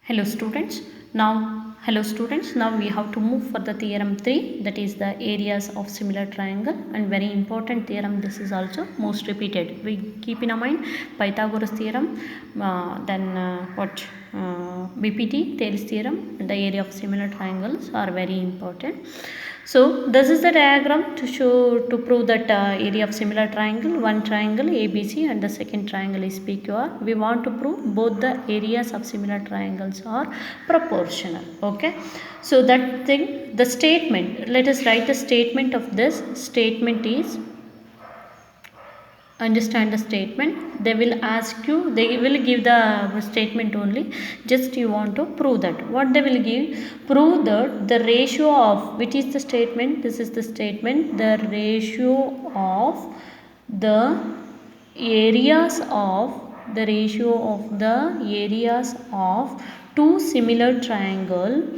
Hello students. Now we have to move for the theorem 3, that is the areas of similar triangle, and very important theorem. This is also most repeated. We keep in our mind Pythagoras theorem, BPT, Thales theorem, and the area of similar triangles are very important. So this is the diagram to prove that area of similar triangle. One triangle ABC and the second triangle is PQR. We want to prove both the areas of similar triangles are proportional. Okay. So that thing, the statement. Let us write the statement of this. Statement is, understand the statement. They will ask you, they will give the statement only, just you want to prove that. What they will give, prove that the ratio of, which is the statement, this is the statement, the ratio of the areas of two similar triangle,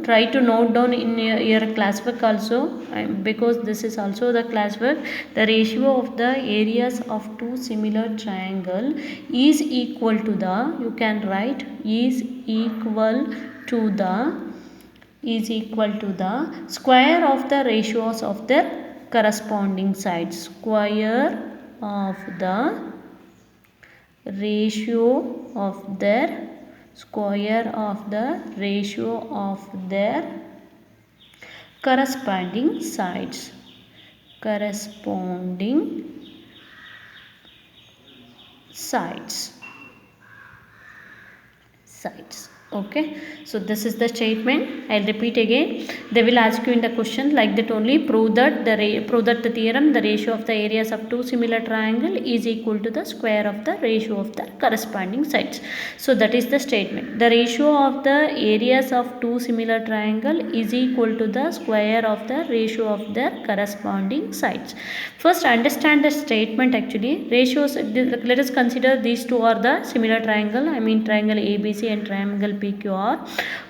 try to note down in your classwork also, because this is also the classwork. The ratio of the areas of two similar triangle is equal to the, you can write, is equal to the square of the ratios of their corresponding sides. Square of the ratio of their corresponding sides. Okay, so this is the statement. I'll repeat again. They will ask you in the question like that only, prove that the theorem, the ratio of the areas of two similar triangle is equal to the square of the ratio of the corresponding sides. So that is the statement. The ratio of the areas of two similar triangle is equal to the square of the ratio of their corresponding sides. First understand the statement. Actually ratios, let us consider these two are the similar triangle, I mean triangle ABC and triangle PQR.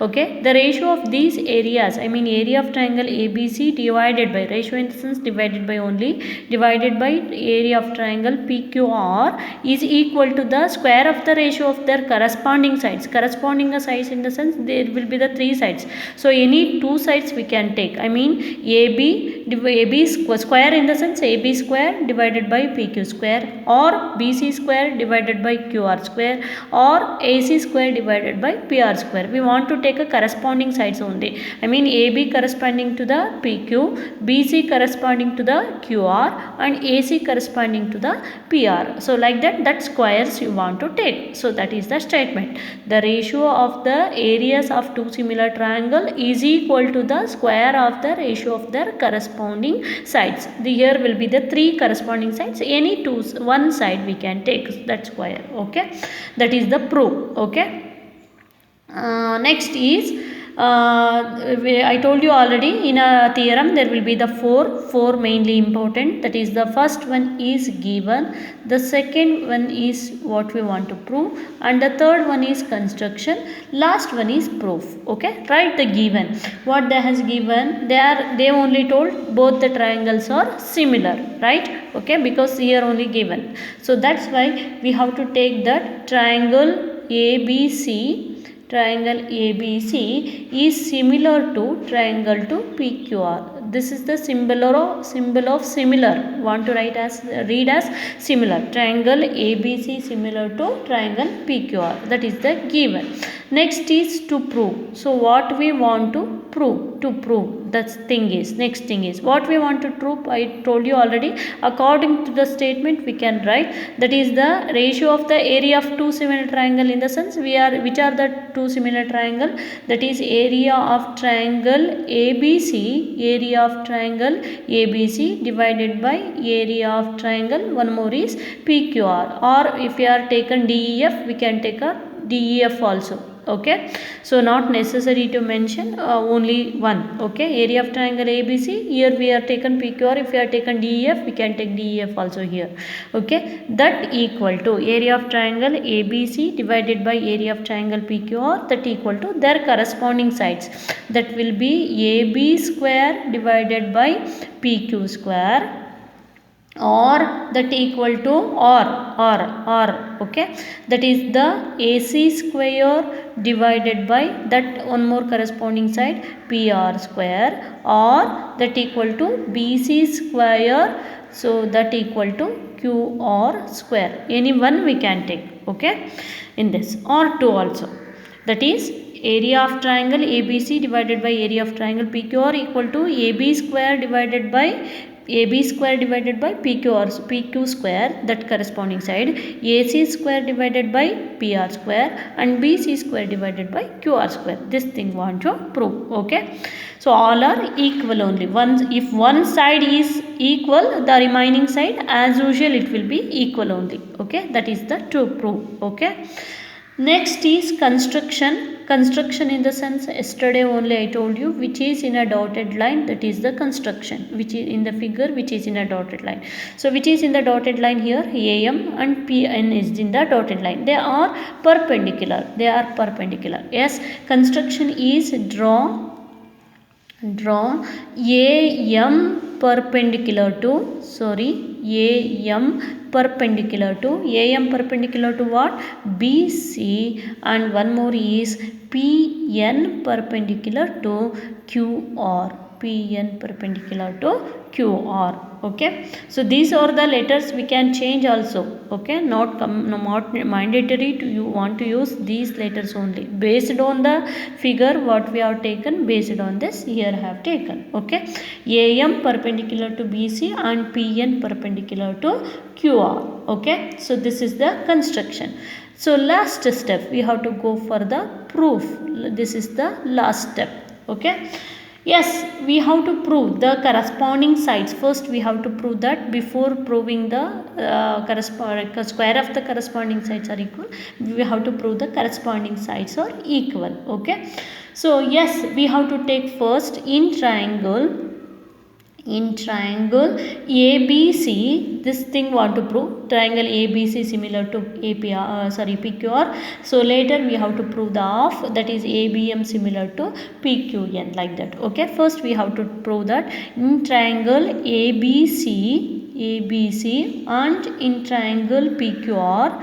Okay, the ratio of these areas, I mean area of triangle ABC divided by, ratio in the sense divided by area of triangle PQR is equal to the square of the ratio of their corresponding sides. Corresponding sides in the sense there will be the three sides. So any two sides we can take, I mean AB square in the sense AB square divided by PQ square, or BC square divided by QR square, or AC square divided by PR square. We want to take a corresponding sides only, I mean AB corresponding to the PQ, BC corresponding to the QR, and AC corresponding to the PR. So like that squares you want to take. So that is the statement. The ratio of the areas of two similar triangle is equal to the square of the ratio of their corresponding sides. Here will be the three corresponding sides. Any one side we can take that square. Okay, that is the proof. Okay. Next is, I told you already, in a theorem there will be the four mainly important. That is, the first one is given, the second one is what we want to prove, and the third one is construction, last one is proof. Okay, write the given. What they has given, they only told both the triangles are similar, right? Okay, because here only given. So that's why we have to take that triangle ABC is similar to triangle to PQR. This is the symbol of similar. Want to read as similar. Triangle ABC similar to triangle PQR. That is the given. Next is to prove. So what we want to prove? Next thing is what we want to prove. I told you already. According to the statement we can write, that is the ratio of the area of two similar triangle, in the sense which are the two similar triangle, that is area of triangle ABC divided by area of triangle, one more is PQR, or if we are taken DEF we can take a DEF also. Okay, so not necessary to mention only one. Okay, area of triangle ABC, here we are taken PQR. If we are taken DEF we can take DEF also here. Okay, that equal to area of triangle ABC divided by area of triangle PQR, that equal to their corresponding sides. That will be AB square divided by PQ square or that equal to or okay, that is the AC square divided by that one more corresponding side PR square, or that equal to BC square, so that equal to QR square. Any one we can take, okay, in this, or two also, that is area of triangle ABC divided by area of triangle PQR equal to AB square divided by PQ square, that corresponding side, AC square divided by PR square, and BC square divided by QR square. This thing want to prove, okay. So all are equal only. If one side is equal, the remaining side as usual it will be equal only, okay. That is the to prove, okay. Next is construction. Construction in the sense, yesterday only I told you, which is in a dotted line, that is the construction, which is in the figure, which is in a dotted line. So which is in the dotted line here, AM and PN is in the dotted line. They are perpendicular. They are perpendicular. Yes, construction is draw AM perpendicular to, AM perpendicular to what? BC, and one more is PN perpendicular to QR. PN perpendicular to QR, okay. So these are the letters we can change also, okay. Not mandatory to you want to use these letters only, based on the figure what we have taken, based on this here I have taken, okay. AM perpendicular to BC and PN perpendicular to QR, okay. So this is the construction. So last step we have to go for the proof. This is the last step, okay. Yes, we have to prove the corresponding sides. First we have to prove that, before proving the square of the corresponding sides are equal, we have to prove the corresponding sides are equal, okay. So yes, we have to take first in triangle ABC, this thing want to prove triangle ABC similar to PQR. So later we have to prove the half, that is ABM similar to PQN, like that, okay. First we have to prove that in triangle ABC and in triangle PQR,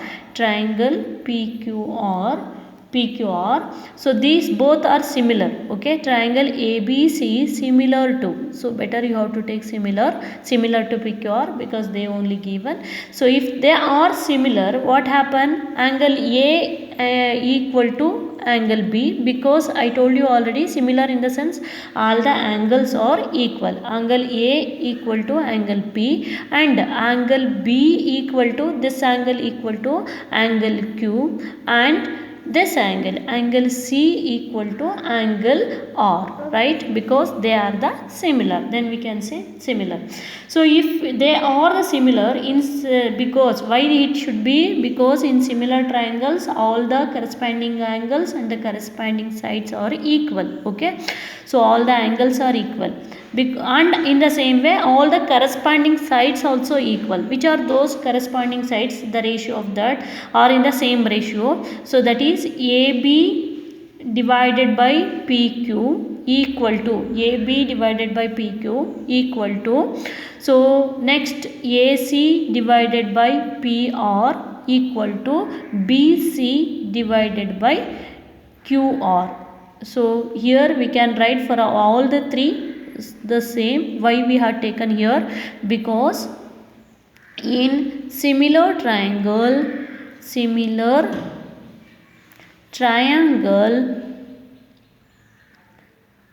so these both are similar, okay. Triangle ABC similar to, so better you have to take similar to PQR, because they only given. So if they are similar, what happen? Angle A equal to angle B, because I told you already, similar in the sense all the angles are equal. Angle A equal to angle P, and angle B equal to, this angle equal to angle Q, and this angle C equal to angle R, right, because they are the similar, then we can say similar. So if they are similar because why it should be, because in similar triangles all the corresponding angles and the corresponding sides are equal, okay. So all the angles are equal, and in the same way all the corresponding sides also equal. Which are those corresponding sides? The ratio of that are in the same ratio. So that is AB divided by PQ equal to, AB divided by PQ equal to, so next AC divided by PR equal to BC divided by QR. So here we can write for all the three the same. Why we have taken here? Because in similar triangle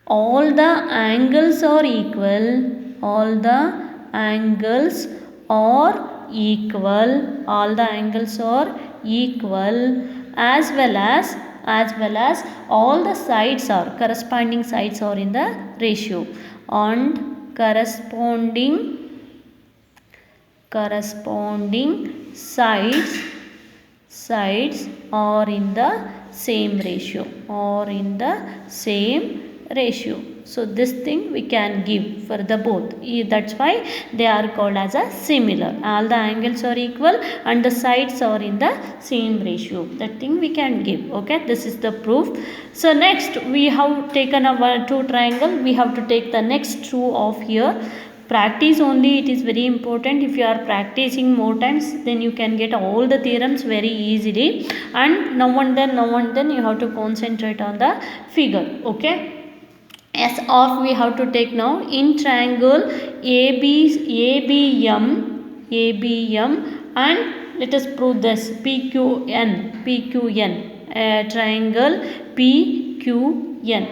all the angles are equal, as well as all the sides are, corresponding sides are in the ratio, and corresponding sides are in the same ratio, so this thing we can give for the both. That's why they are called as a similar. All the angles are equal and the sides are in the same ratio. That thing we can give, okay. This is the proof. So next we have taken a two triangle. We have to take the next two of here. practice only, it is very important. If you are practicing more times, then you can get all the theorems very easily, and now and then you have to concentrate on the figure. Okay, as of we have to take now in triangle ABM, and let us prove this PQN, triangle PQN.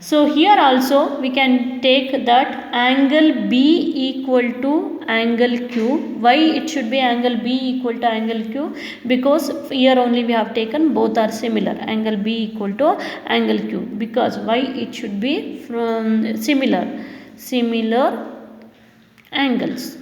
So here also we can take that angle B equal to angle Q. Why it should be angle B equal to angle Q? Because here only we have taken both are similar, angle B equal to angle Q. Because why it should be from similar angles.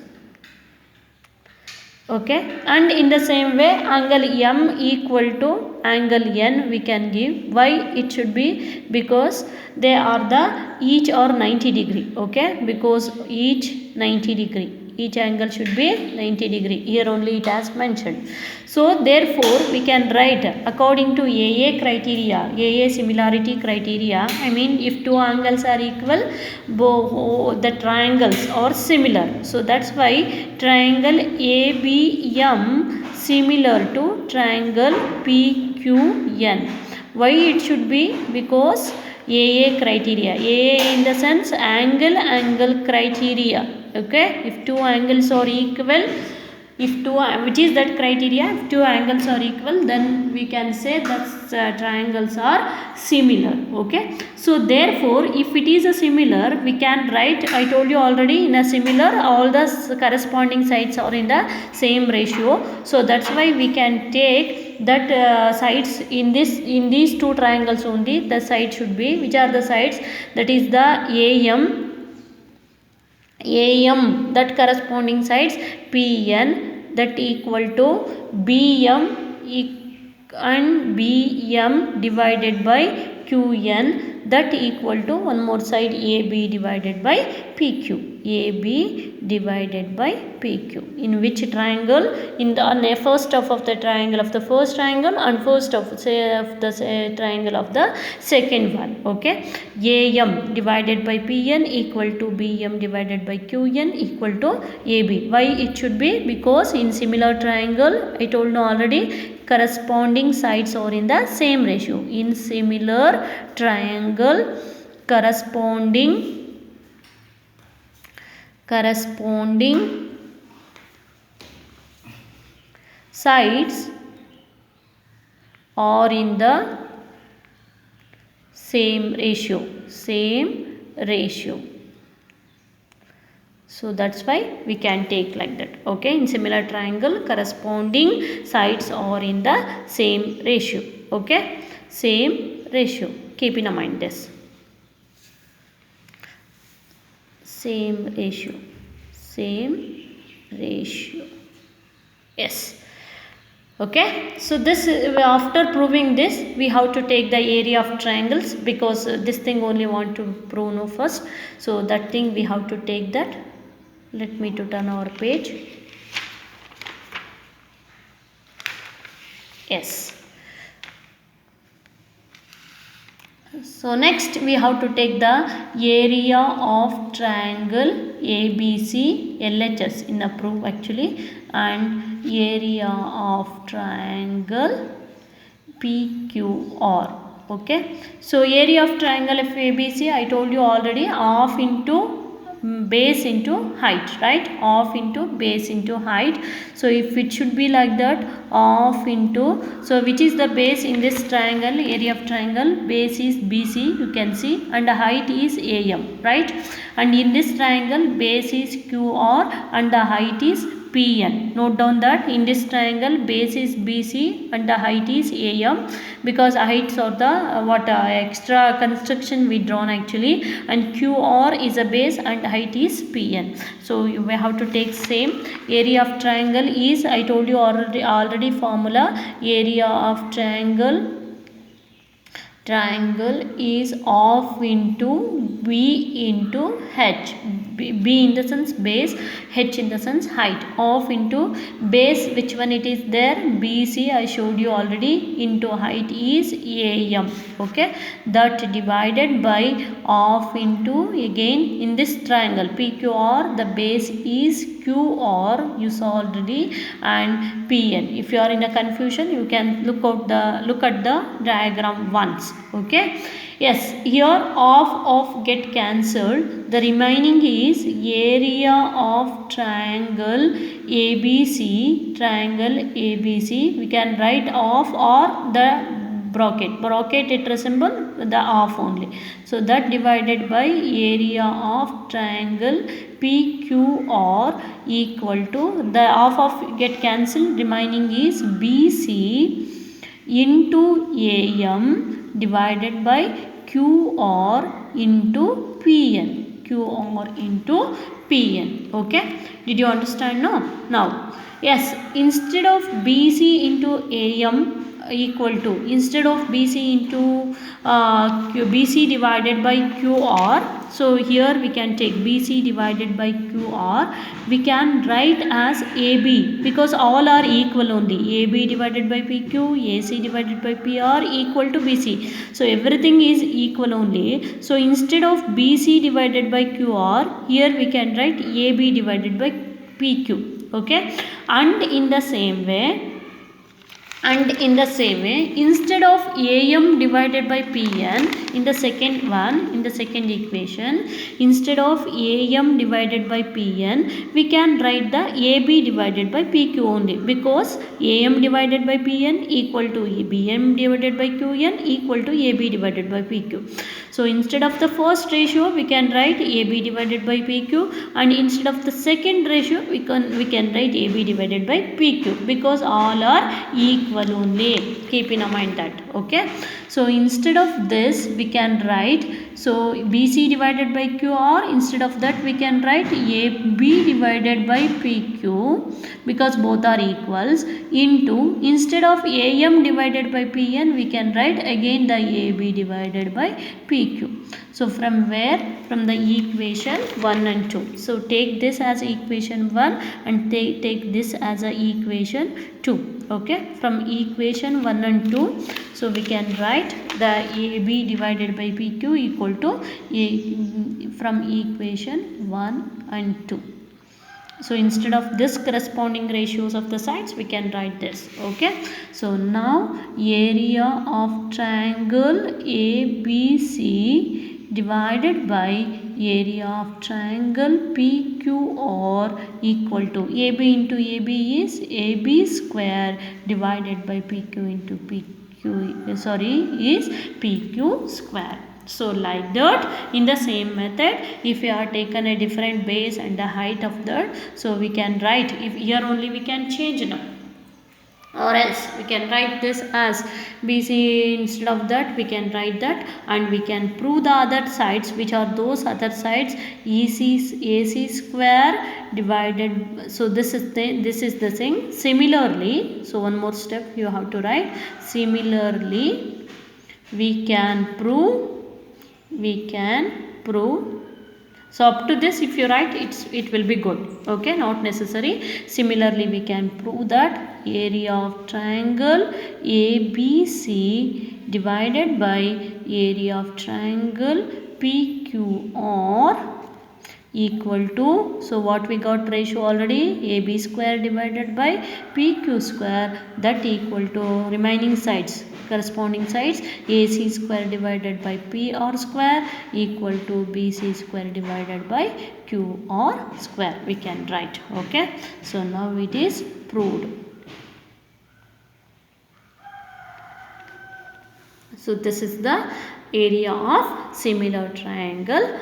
Okay, and in the same way angle M equal to angle N we can give. Why it should be? Because they are the each are 90 degree. Okay, because each 90 degree, each angle should be 90 degree. Here only it has mentioned. So therefore we can write according to AA criteria, AA similarity criteria. I mean, if two angles are equal, the triangles are similar. So that's why triangle ABM similar to triangle PQN. Why it should be? Because AA criteria, AA in the sense angle criteria. Okay, if two angles are equal, which is that criteria, if two angles are equal, then we can say that triangles are similar. Okay, so therefore if it is a similar, we can write, I told you already, in a similar all the corresponding sides are in the same ratio. So that's why we can take that sides in these two triangles only. The side should be, which are the sides? That is the AM, that corresponding sides PN, that equal to BM and BM divided by QN, that equal to one more side AB divided by PQ. AB divided by PQ. In which triangle? In the first half of the triangle of the first triangle and first of the triangle of the second one. Okay, AM divided by PN equal to BM divided by QN equal to AB. Why it should be? Because in similar triangle, I told you already, corresponding sides are in the same ratio. In similar triangle, corresponding sides are in the same ratio. So that's why we can take like that. Okay, in similar triangle, corresponding sides are in the same ratio. Okay, same ratio. Keep in mind this. Same ratio. Yes. Okay, so this, after proving this, we have to take the area of triangles, because this thing only want to prove no first. So that thing we have to take that. Let me to turn our page. Yes. So next we have to take the area of triangle ABC, LHS in the proof actually, and area of triangle PQR. Okay, so area of triangle of ABC, I told you already, half into base into height, right? Half into base into height. So if it should be like that, half into, so which is the base in this triangle, area of triangle? Base is BC, you can see, and the height is AM, right? And in this triangle, base is QR and the height is PN. Note down that in this triangle, base is BC and the height is AM, because heights are the extra construction we drawn actually, and QR is a base and height is PN. So we have to take same. Area of triangle is, I told you already formula, area of triangle is half into B into H. B in the sense base, H in the sense height. Of into base, which one it is there? BC, I showed you already. Into height is AM. Okay, that divided by of into, again in this triangle PQR, the base is QR, you saw already, and PN. If you are in a confusion, you can look at the diagram once. Okay, yes, here of get cancelled. The remaining is area of triangle ABC. Triangle ABC. We can write of or the bracket it resemble the of only. So that divided by area of triangle PQR equal to, the of get cancelled, remaining is BC into AM divided by QR into PN. QR into PN. Okay, did you understand now? Yes, instead of BC into AM equal to, instead of BC into BC divided by QR, so here we can take BC divided by QR. We can write as AB, because all are equal only. AB divided by PQ, AC divided by PR equal to BC. So everything is equal only. So instead of BC divided by QR, here we can write AB divided by PQ. Okay, and in the same way, instead of AM divided by PN, in the second equation, instead of AM divided by PN, we can write the AB divided by PQ only, because AM divided by PN equal to BM divided by QN equal to AB divided by PQ. So instead of the first ratio, we can write AB divided by PQ, and instead of the second ratio, we can write AB divided by PQ, because all are equal only. Keep in mind that. Okay, so instead of this, we can write, so BC divided by QR, instead of that we can write AB divided by PQ, because both are equals, into, instead of AM divided by PN, we can write again the AB divided by PQ. So from where? From the equation 1 and 2. So take this as equation 1 and take this as a equation 2. Okay, from equation 1 and 2, so we can write the AB divided by PQ equal to from equation 1 and 2. So instead of this corresponding ratios of the sides, we can write this. Okay, so now area of triangle ABC divided by area of triangle PQR equal to, AB into AB is AB square divided by PQ into PQ, is PQ square. So like that, in the same method, if we are taken a different base and the height of that, so we can write, if here only we can change now, or else we can write this as BC, instead of that we can write that, and we can prove the other sides, which are those other sides, AC square divided, so this is the thing. Similarly, so one more step you have to write, similarly we can prove, so up to this if you write, it will be good. Okay, not necessary. Similarly, we can prove that area of triangle ABC divided by area of triangle PQR equal to, so what we got ratio already, AB square divided by PQ square, that equal to remaining sides, corresponding sides, AC square divided by PR square equal to BC square divided by QR square, we can write. Okay, so now it is proved. So this is the area of similar triangle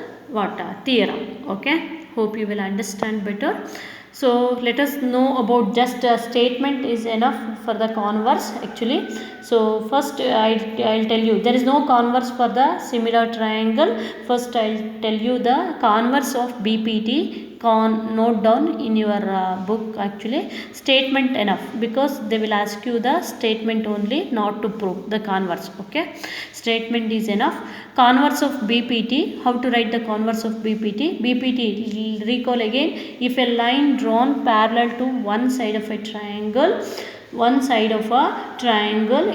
theorem. Okay, hope you will understand better. So let us know about, just a statement is enough for the converse actually. So first I'll tell you, there is no converse for the similar triangle. First I'll tell you the converse of BPT. note down in your book actually statement enough, because they will ask you the statement only, not to prove the converse. Okay, statement is enough. Converse of BPT, how to write the converse of BPT? BPT, recall again, if a line drawn parallel to one side of a triangle,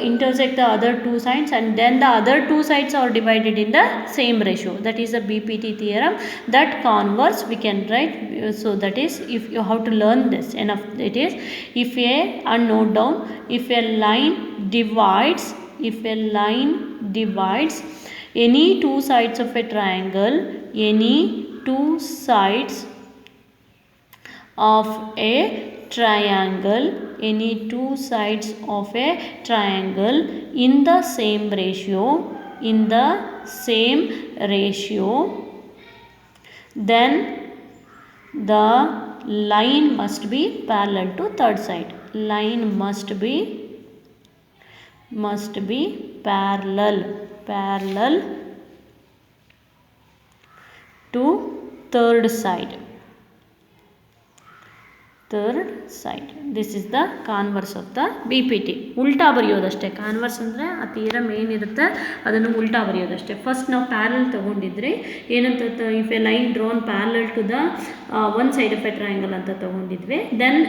intersect the other two sides, and then the other two sides are divided in the same ratio, that is the BPT theorem. That converse we can write. So that is, if you have to learn this enough, it is, if a, and note down, if a line divides any two sides of a triangle, any two sides of a triangle, in the same ratio, then the line must be parallel to third side. Line must be parallel to third side. This is the converse of the BPT. ಉಲ್ಟಾ ಬರೆಯೋದಷ್ಟೇ. Converse ಅಂದರೆ ಆ theorem ಏನಿರುತ್ತೆ ಅದನ್ನು ಉಲ್ಟಾ ಬರೆಯೋದಷ್ಟೇ. First ನಾವು parallel ತೊಗೊಂಡಿದ್ರೆ ಏನಂತ, if a line drawn parallel to the one side of a triangle ಅಂತ ತೊಗೊಂಡಿದ್ವಿ. Then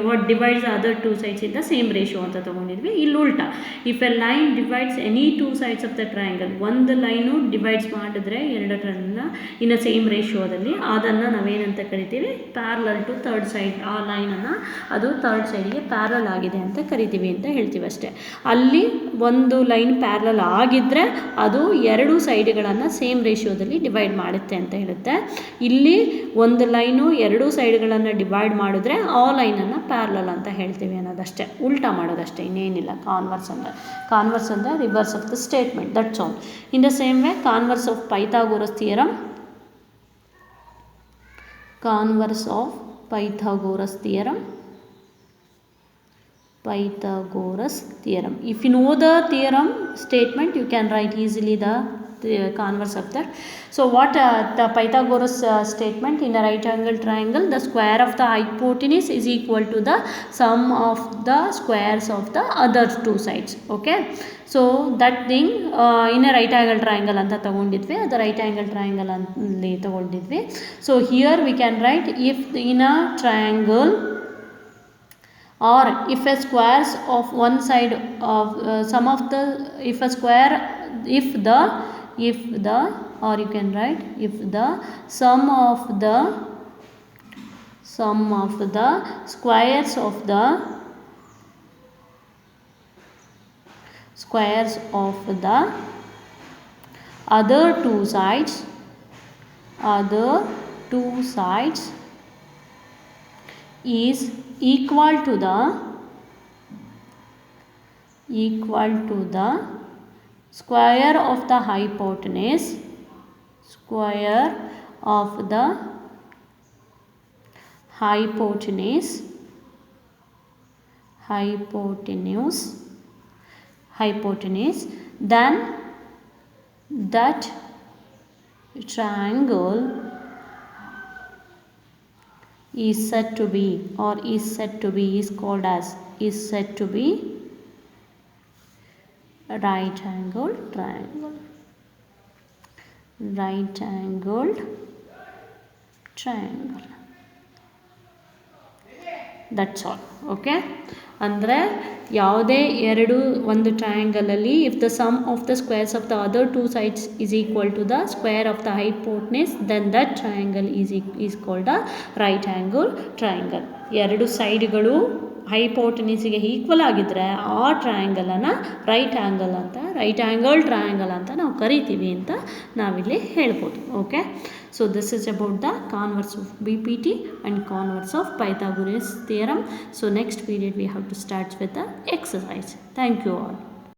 what divides other two sides in the same ratio ಅಂತ ತೊಗೊಂಡಿದ್ವಿ. ಇಲ್ಲಿ ಉಲ್ಟಾ, if a line divides any two sides of the triangle, ಒಂದು line divides ಮಾಡಿದ್ರೆ ಎರಡರನ್ನ ಇನ್ ಅ same ರೇಷಿಯೋದಲ್ಲಿ, ಅದನ್ನು ನಾವೇನಂತ ಕರಿತೀವಿ, ಪ್ಯಾರಲಲ್ ಟು ಥರ್ಡ್ ಸೈಡ್. ಆ ಲೈನನ್ನು ಅದು ಥರ್ಡ್ ಸೈಡ್ಗೆ ಪ್ಯಾರಲ್ ಆಗಿದೆ ಅಂತ ಕರಿತೀವಿ ಅಂತ ಹೇಳ್ತೀವಿ ಅಷ್ಟೇ. ಅಲ್ಲಿ ಒಂದು ಲೈನ್ ಪ್ಯಾರಲಲ್ ಆಗಿದ್ದರೆ ಅದು ಎರಡು ಸೈಡ್ಗಳನ್ನು ಸೇಮ್ ರೇಷಿಯೋದಲ್ಲಿ ಡಿವೈಡ್ ಮಾಡುತ್ತೆ ಅಂತ ಹೇಳುತ್ತೆ. ಇಲ್ಲಿ ಒಂದು ಲೈನು ಎರಡು ಸೈಡ್ಗಳನ್ನು ಡಿವೈಡ್ ಮಾಡಿದ್ರೆ ಆ ಲೈನನ್ನು ಪ್ಯಾರಲಲ್ ಅಂತ ಹೇಳ್ತೀವಿ ಅನ್ನೋದಷ್ಟೇ. ಉಲ್ಟಾ ಮಾಡೋದಷ್ಟೇ, ಇನ್ನೇನಿಲ್ಲ. ಕಾನ್ವರ್ಸ್ ಅಂದರೆ reverse of the statement, that's all. In the same way, converse of Pythagoras theorem. Converse of Pythagoras theorem. If you know the theorem statement, you can write easily the converse of that. So what the Pythagoras statement, in a right angle triangle, the square of the hypotenuse is equal to the sum of the squares of the other two sides. Okay, so that thing in a right angle triangle anta ತಗೊಂಡಿದ್ವಿ, ಅದು right angle triangle ಅಲ್ಲಿ ತಗೊಂಡಿದ್ವಿ. So here we can write, if in a triangle, or if a squares of one side of sum of the, if the or you can write, if the sum of the squares of the other two sides is equal to the square of the hypotenuse then that triangle is said to be right angled triangle. That's all. Okay, ಅಂದರೆ ಯಾವುದೇ ಒಂದು ಟ್ರಯಾಂಗಲಲ್ಲಿ, if the sum of the squares of the other two sides is equal to the square of the hypotenuse, then that triangle is called a right angle triangle. ಎರಡು ಸೈಡ್ಗಳು ಹೈಪೋಟೆನಸ್ಸಿಗೆ equal ಆಗಿದ್ದರೆ ಆ ಟ್ರಯಾಂಗಲನ್ನು right angle triangle ಅಂತ ನಾವು ಕರಿತೀವಿ ಅಂತ ನಾವಿಲ್ಲಿ ಹೇಳ್ಬೋದು. Okay, so this is about the converse of BPT and converse of Pythagoras theorem. So next period we have to start with the exercise. Thank you all.